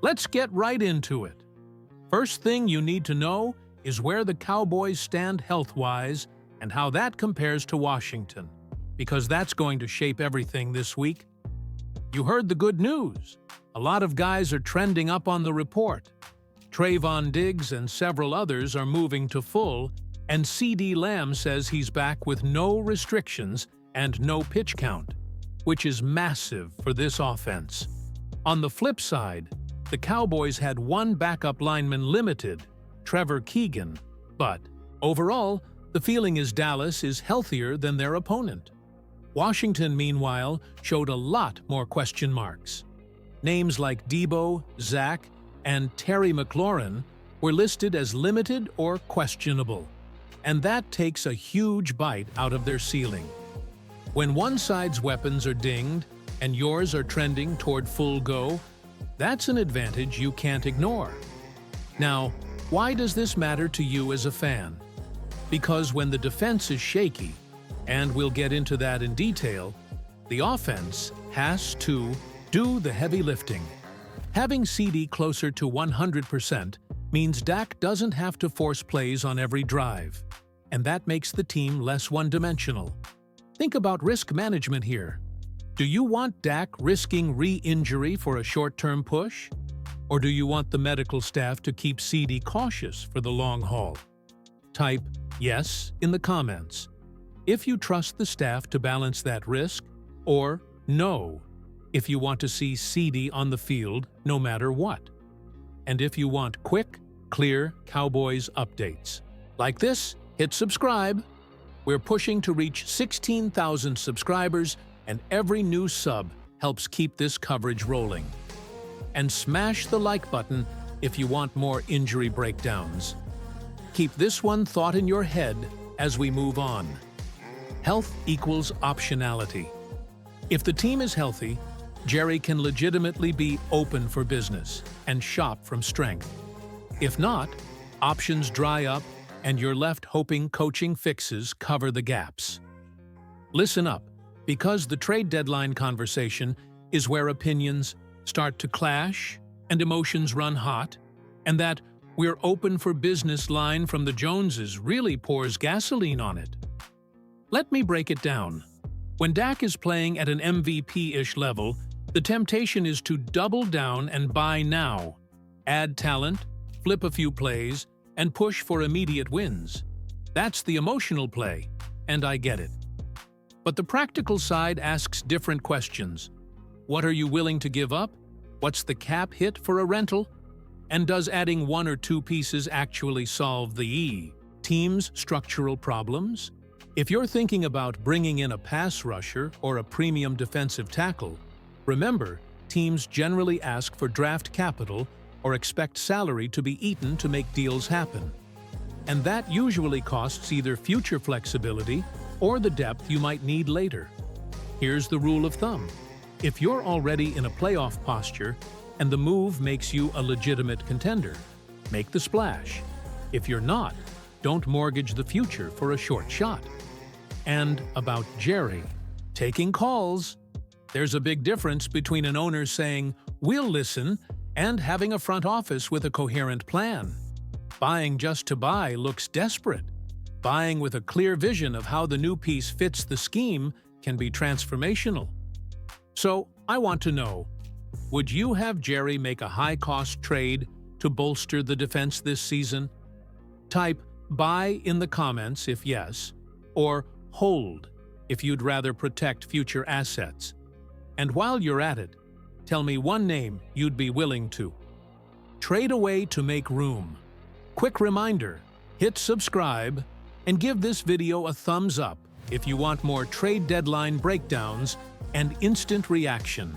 Let's get right into it. First thing you need to know is where the Cowboys stand health-wise and how that compares to Washington, because that's going to shape everything this week. You heard the good news. A lot of guys are trending up on the report. Trayvon Diggs and several others are moving to full, and CeeDee Lamb says he's back with no restrictions and no pitch count, which is massive for this offense. On the flip side, the Cowboys had one backup lineman limited, Trevor Keegan, but overall, the feeling is Dallas is healthier than their opponent. Washington, meanwhile, showed a lot more question marks. Names like Debo, Zach, and Terry McLaurin were listed as limited or questionable, and that takes a huge bite out of their ceiling. When one side's weapons are dinged and yours are trending toward full go, that's an advantage you can't ignore. Now, why does this matter to you as a fan? Because when the defense is shaky, and we'll get into that in detail, the offense has to do the heavy lifting. Having CeeDee closer to 100% means Dak doesn't have to force plays on every drive, and that makes the team less one-dimensional. Think about risk management here. Do you want Dak risking re-injury for a short-term push? Or do you want the medical staff to keep CeeDee cautious for the long haul? Type yes in the comments if you trust the staff to balance that risk, or no if you want to see CeeDee on the field no matter what. And if you want quick, clear Cowboys updates like this, hit subscribe. We're pushing to reach 16,000 subscribers, and every new sub helps keep this coverage rolling. And smash the like button if you want more injury breakdowns. Keep this one thought in your head as we move on. Health equals optionality. If the team is healthy, Jerry can legitimately be open for business and shop from strength. If not, options dry up and you're left hoping coaching fixes cover the gaps. Listen up, because the trade deadline conversation is where opinions start to clash and emotions run hot, and that "we're open for business" line from the Joneses really pours gasoline on it. Let me break it down. When Dak is playing at an MVP-ish level, the temptation is to double down and buy now, add talent, flip a few plays, and push for immediate wins. That's the emotional play, and I get it. But the practical side asks different questions. What are you willing to give up? What's the cap hit for a rental? And does adding one or two pieces actually solve the team's structural problems? If you're thinking about bringing in a pass rusher or a premium defensive tackle, remember, teams generally ask for draft capital or expect salary to be eaten to make deals happen. And that usually costs either future flexibility or the depth you might need later. Here's the rule of thumb. If you're already in a playoff posture and the move makes you a legitimate contender, make the splash. If you're not, don't mortgage the future for a short shot. And about Jerry, taking calls. There's a big difference between an owner saying, "We'll listen," and having a front office with a coherent plan. Buying just to buy looks desperate. Buying with a clear vision of how the new piece fits the scheme can be transformational. So, I want to know, would you have Jerry make a high-cost trade to bolster the defense this season? Type buy in the comments if yes, or hold if you'd rather protect future assets. And while you're at it, tell me one name you'd be willing to trade away to make room. Quick reminder, hit subscribe and give this video a thumbs up if you want more trade deadline breakdowns and instant reaction.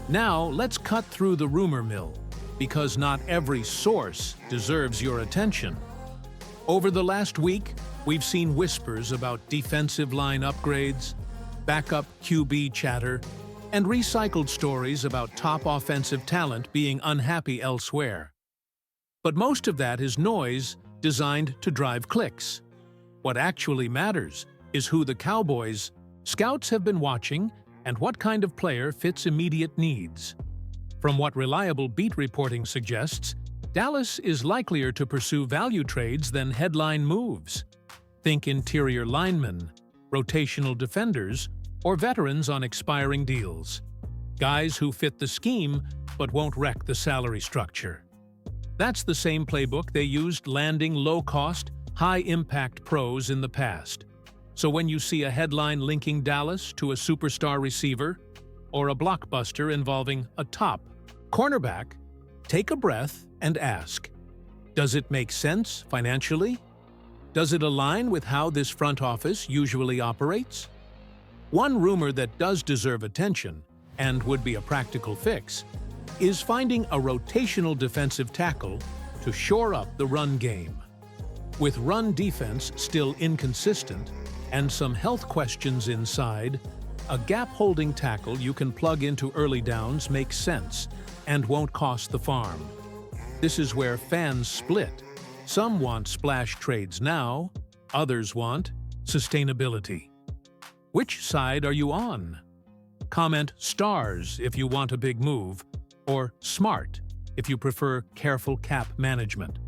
Now let's cut through the rumor mill, because not every source deserves your attention. Over the last week, we've seen whispers about defensive line upgrades, backup QB chatter, and recycled stories about top offensive talent being unhappy elsewhere. But most of that is noise designed to drive clicks. What actually matters is who the Cowboys scouts have been watching and what kind of player fits immediate needs. From what reliable beat reporting suggests, Dallas is likelier to pursue value trades than headline moves. Think interior linemen, rotational defenders, or veterans on expiring deals. Guys who fit the scheme but won't wreck the salary structure. That's the same playbook they used landing low-cost, high-impact pros in the past. So when you see a headline linking Dallas to a superstar receiver or a blockbuster involving a top cornerback, take a breath and ask, does it make sense financially? Does it align with how this front office usually operates? One rumor that does deserve attention, and would be a practical fix, is finding a rotational defensive tackle to shore up the run game. With run defense still inconsistent and some health questions inside, a gap-holding tackle you can plug into early downs makes sense and won't cost the farm. This is where fans split. Some want splash trades now, others want sustainability. Which side are you on? Comment stars if you want a big move, or smart if you prefer careful cap management.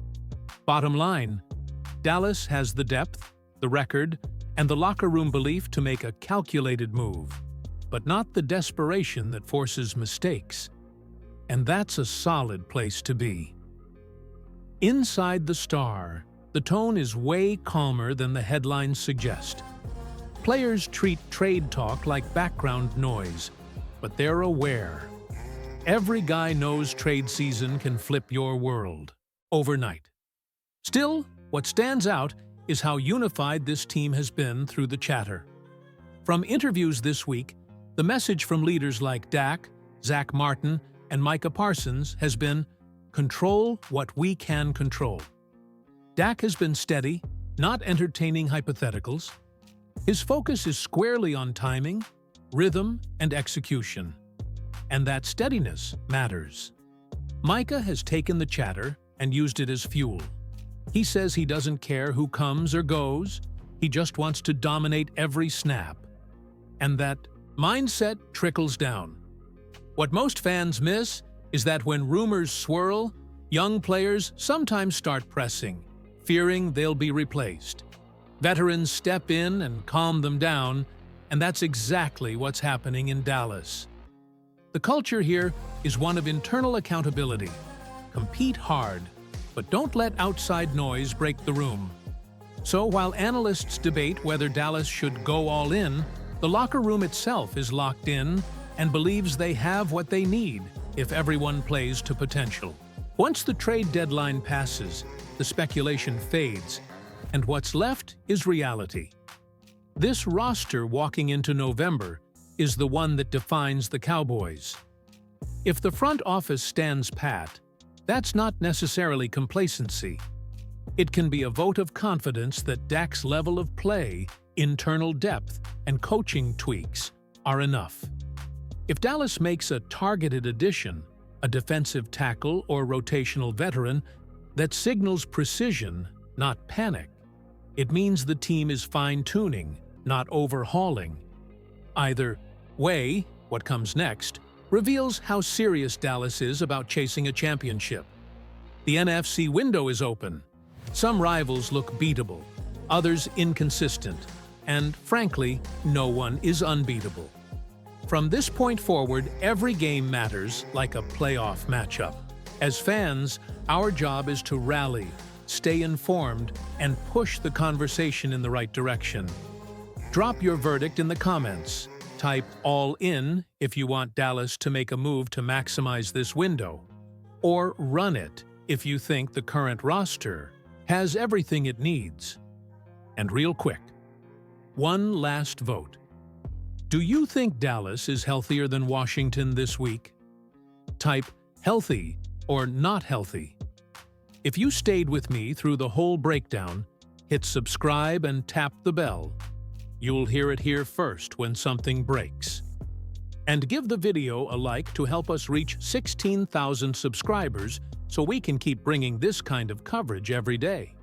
Bottom line, Dallas has the depth, the record, and the locker room belief to make a calculated move, but not the desperation that forces mistakes. And that's a solid place to be. Inside the Star, the tone is way calmer than the headlines suggest. Players treat trade talk like background noise, but they're aware. Every guy knows trade season can flip your world overnight. Still, what stands out is how unified this team has been through the chatter. From interviews this week, the message from leaders like Dak, Zach Martin, and Micah Parsons has been, control what we can control. Dak has been steady, not entertaining hypotheticals. His focus is squarely on timing, rhythm, and execution. And that steadiness matters. Micah has taken the chatter and used it as fuel. He says he doesn't care who comes or goes, he just wants to dominate every snap. And that mindset trickles down. What most fans miss is that when rumors swirl, young players sometimes start pressing, fearing they'll be replaced. Veterans step in and calm them down, and that's exactly what's happening in Dallas. The culture here is one of internal accountability. Compete hard, but don't let outside noise break the room. So while analysts debate whether Dallas should go all in, the locker room itself is locked in and believes they have what they need if everyone plays to potential. Once the trade deadline passes, the speculation fades, and what's left is reality. This roster walking into November is the one that defines the Cowboys. If the front office stands pat, that's not necessarily complacency. It can be a vote of confidence that Dak's level of play, internal depth, and coaching tweaks are enough. If Dallas makes a targeted addition, a defensive tackle or rotational veteran, that signals precision, not panic. It means the team is fine-tuning, not overhauling. Either way, what comes next reveals how serious Dallas is about chasing a championship. The NFC window is open. Some rivals look beatable, others inconsistent, and frankly, no one is unbeatable. From this point forward, every game matters like a playoff matchup. As fans, our job is to rally, stay informed, and push the conversation in the right direction. Drop your verdict in the comments. Type all in if you want Dallas to make a move to maximize this window, or run it if you think the current roster has everything it needs. And real quick, one last vote. Do you think Dallas is healthier than Washington this week? Type healthy or not healthy. If you stayed with me through the whole breakdown, hit subscribe and tap the bell. You'll hear it here first when something breaks. And give the video a like to help us reach 16,000 subscribers so we can keep bringing this kind of coverage every day.